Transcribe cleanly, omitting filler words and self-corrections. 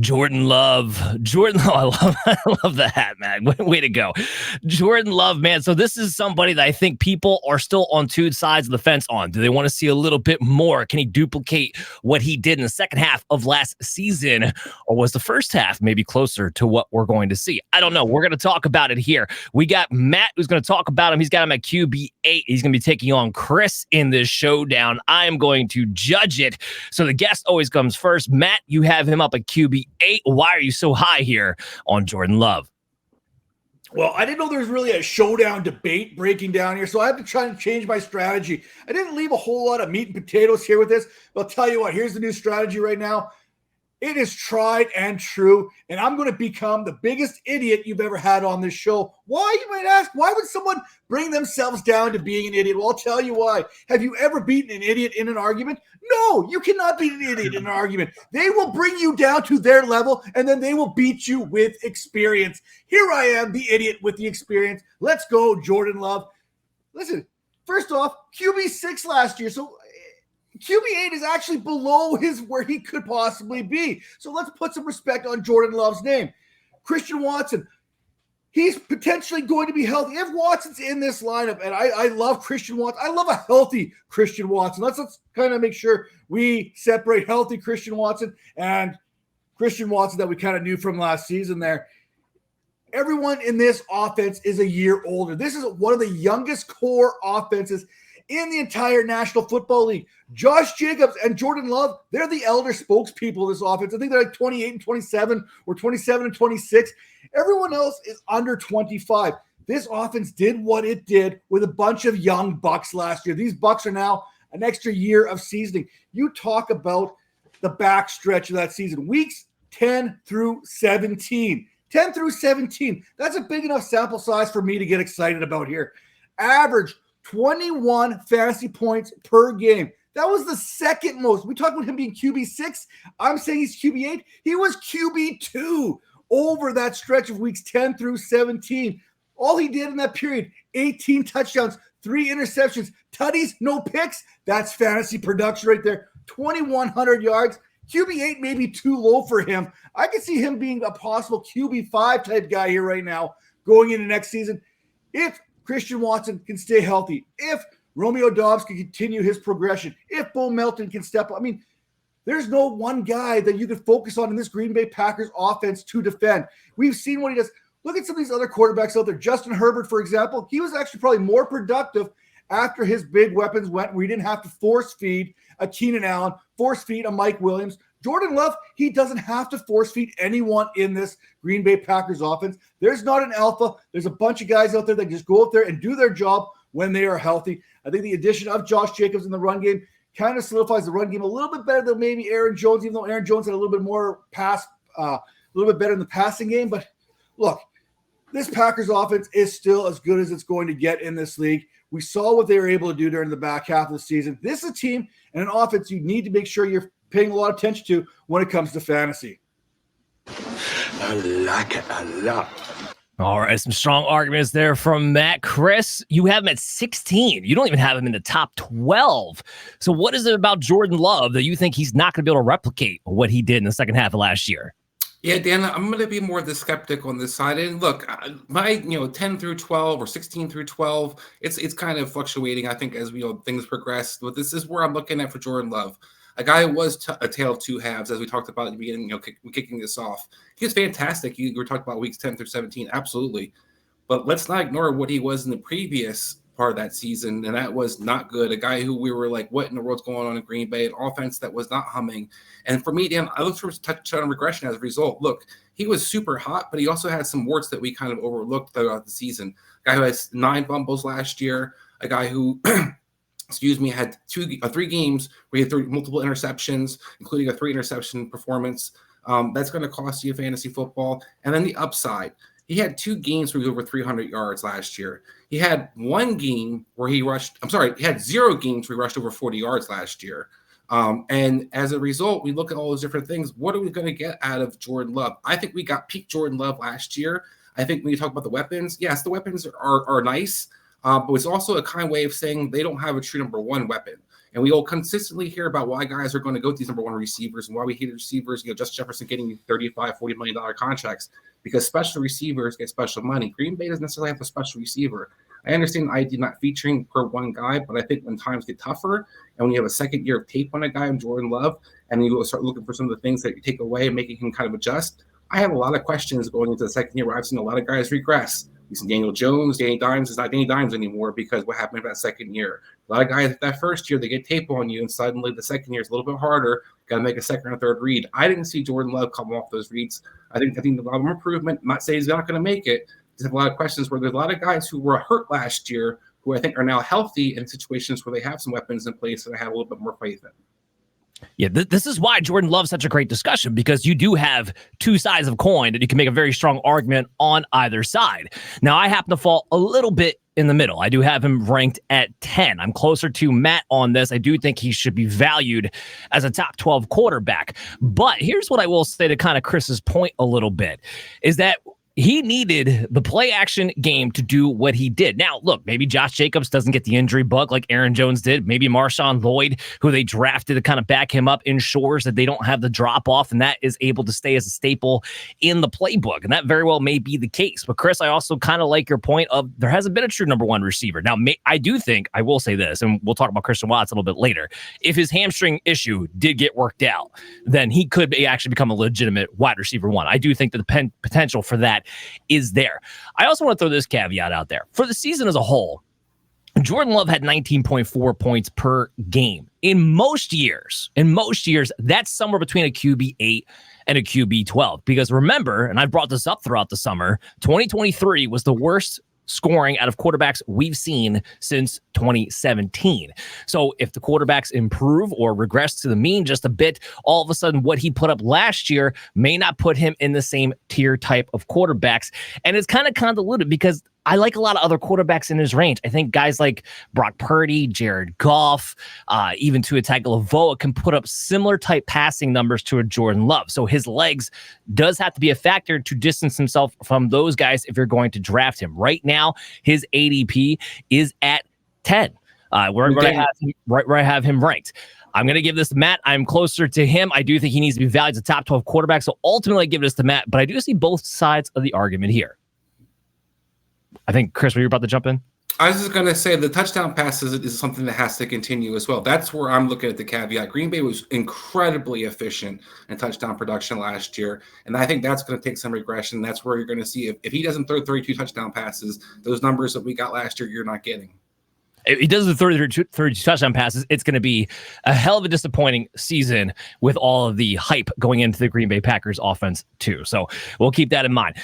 Jordan Love. I love the hat, man. Way to go. Jordan Love, man. So this is somebody that I think people are still on two sides of the fence on. Do they want to see a little bit more? Can he duplicate what he did in the second half of last season? Or was the first half maybe closer to what we're going to see? I don't know. We're going to talk about it here. We got Matt who's going to talk about him. He's got him at QB8. He's going to be taking on Chris in this showdown. I am going to judge it. So the guest always comes first. Matt, you have him up at QB8. Why are you so high here on Jordan Love? Well, I didn't know there was really a showdown debate breaking down here, so I have to try and change my strategy. I didn't leave a whole lot of meat and potatoes here with this, but I'll tell you what, here's the new strategy right now. It is tried and true, and I'm going to become the biggest idiot you've ever had on this show. Why, you might ask? Why would someone bring themselves down to being an idiot? Well, I'll tell you why. Have you ever beaten an idiot in an argument? No, you cannot beat an idiot in an argument. They will bring you down to their level, and then they will beat you with experience. Here I am, the idiot with the experience. Let's go, Jordan Love. Listen, first off, QB6 last year, so QB8 is actually below where he could possibly be. So let's put some respect on Jordan Love's name. Christian Watson, he's potentially going to be healthy. If Watson's in this lineup, and I love Christian Watson, I love a healthy Christian Watson. Let's kind of make sure we separate healthy Christian Watson and Christian Watson that we kind of knew from last season there. Everyone in this offense is a year older. This is one of the youngest core offenses in the entire National Football League. Josh Jacobs and Jordan Love, they're the elder spokespeople of this offense. I think they're like 28 and 27 or 27 and 26. Everyone else is under 25. This offense did what it did with a bunch of young Bucks last year. These Bucks are now an extra year of seasoning. You talk about the back stretch of that season, weeks 10 through 17. 10 through 17. That's a big enough sample size for me to get excited about here. Average 21 fantasy points per game. That was the second most. We talked about him being QB6. I'm saying he's QB8. He was QB2 over that stretch of weeks 10 through 17. All he did in that period, 18 touchdowns, 3 interceptions, tutties, no picks. That's fantasy production right there. 2,100 yards. QB8 may be too low for him. I can see him being a possible QB5 type guy here right now going into next season. If Christian Watson can stay healthy, if Romeo Doubs can continue his progression, if Bo Melton can step up. I mean, there's no one guy that you could focus on in this Green Bay Packers offense to defend. We've seen what he does. Look at some of these other quarterbacks out there. Justin Herbert, for example, he was actually probably more productive after his big weapons went, where he didn't have to force feed a Keenan Allen, force feed a Mike Williams. Jordan Love, he doesn't have to force feed anyone in this Green Bay Packers offense. There's not an alpha. There's a bunch of guys out there that just go out there and do their job when they are healthy. I think the addition of Josh Jacobs in the run game kind of solidifies the run game a little bit better than maybe Aaron Jones, even though Aaron Jones had a little bit more a little bit better in the passing game. But look, this Packers offense is still as good as it's going to get in this league. We saw what they were able to do during the back half of the season. This is a team and an offense you need to make sure you're paying a lot of attention to when it comes to fantasy. I like it a lot. All right, some strong arguments there from Matt. Chris, you have him at 16. You don't even have him in the top 12. So what is it about Jordan Love that you think he's not going to be able to replicate what he did in the second half of last year? Yeah, Dan, I'm going to be more the skeptic on this side. And look, my 10 through 12 or 16 through 12, it's kind of fluctuating, I think, as things progress. But this is where I'm looking at for Jordan Love. A guy who was a tale of two halves, as we talked about at the beginning, kicking this off. He was fantastic. We were talking about weeks 10 through 17, absolutely. But let's not ignore what he was in the previous part of that season, and that was not good. A guy who we were like, what in the world's going on in Green Bay? An offense that was not humming. And for me, Dan, I looked for a touchdown regression as a result. Look, he was super hot, but he also had some warts that we kind of overlooked throughout the season. A guy who has 9 fumbles last year, a guy who had 3 games where he had multiple interceptions, including a 3 interception performance. That's going to cost you fantasy football. And then the upside, he had 2 games where he was over 300 yards last year. He had 1 game where he had 0 games where he rushed over 40 yards last year. And as a result, we look at all those different things. What are we going to get out of Jordan Love? I think we got peak Jordan Love last year. I think when you talk about the weapons, yes, the weapons are nice. But it's also a kind way of saying they don't have a true number 1 weapon. And we all consistently hear about why guys are going to go to these number one receivers and why we hate receivers, Justin Jefferson getting $35-40 million contracts because special receivers get special money. Green Bay doesn't necessarily have a special receiver. I understand ID not featuring per one guy, but I think when times get tougher and when you have a second year of tape on a guy in Jordan Love and you start looking for some of the things that you take away and making him kind of adjust, I have a lot of questions going into the second year where I've seen a lot of guys regress. We've seen Daniel Jones, Danny Dimes is not Danny Dimes anymore because what happened in that second year. A lot of guys that first year, they get tape on you, and suddenly the second year is a little bit harder. Got to make a second or third read. I didn't see Jordan Love come off those reads. I think a lot of improvement. I'm not saying he's not going to make it. There's a lot of questions where there's a lot of guys who were hurt last year who I think are now healthy in situations where they have some weapons in place that I have a little bit more faith in. Yeah, this is why Jordan Love's such a great discussion, because you do have two sides of a coin that you can make a very strong argument on either side. Now, I happen to fall a little bit in the middle. I do have him ranked at 10. I'm closer to Matt on this. I do think he should be valued as a top 12 quarterback. But here's what I will say to kind of Chris's point a little bit, is that he needed the play action game to do what he did. Now, look, maybe Josh Jacobs doesn't get the injury bug like Aaron Jones did. Maybe Marshawn Lloyd, who they drafted to kind of back him up, ensures that they don't have the drop off, and that is able to stay as a staple in the playbook. And that very well may be the case. But Chris, I also kind of like your point of there hasn't been a true number one receiver. Now, I do think, I will say this, and we'll talk about Christian Watts a little bit later. If his hamstring issue did get worked out, then he could actually become a legitimate wide receiver one. I do think that the potential for that is there. I also want to throw this caveat out there. For the season as a whole, Jordan Love had 19.4 points per game. In most years, that's somewhere between a QB 8 and a QB 12. Because remember, and I've brought this up throughout the summer, 2023 was the worst scoring out of quarterbacks we've seen since 2017. So if the quarterbacks improve or regress to the mean just a bit, all of a sudden what he put up last year may not put him in the same tier type of quarterbacks. And it's kind of convoluted because I like a lot of other quarterbacks in his range. I think guys like Brock Purdy, Jared Goff, even Tua Tagovailoa can put up similar type passing numbers to a Jordan Love. So his legs does have to be a factor to distance himself from those guys if you're going to draft him. Right now, his ADP is at 10. Where I have him ranked. I'm going to give this to Matt. I'm closer to him. I do think he needs to be valued as a top 12 quarterback. So ultimately, I give this to Matt. But I do see both sides of the argument here. I think, Chris, were you about to jump in? I was just going to say the touchdown passes is something that has to continue as well. That's where I'm looking at the caveat. Green Bay was incredibly efficient in touchdown production last year, and I think that's going to take some regression. That's where you're going to see if he doesn't throw 32 touchdown passes, those numbers that we got last year, you're not getting. If he does the 32 touchdown passes, it's going to be a hell of a disappointing season with all of the hype going into the Green Bay Packers offense too. So we'll keep that in mind.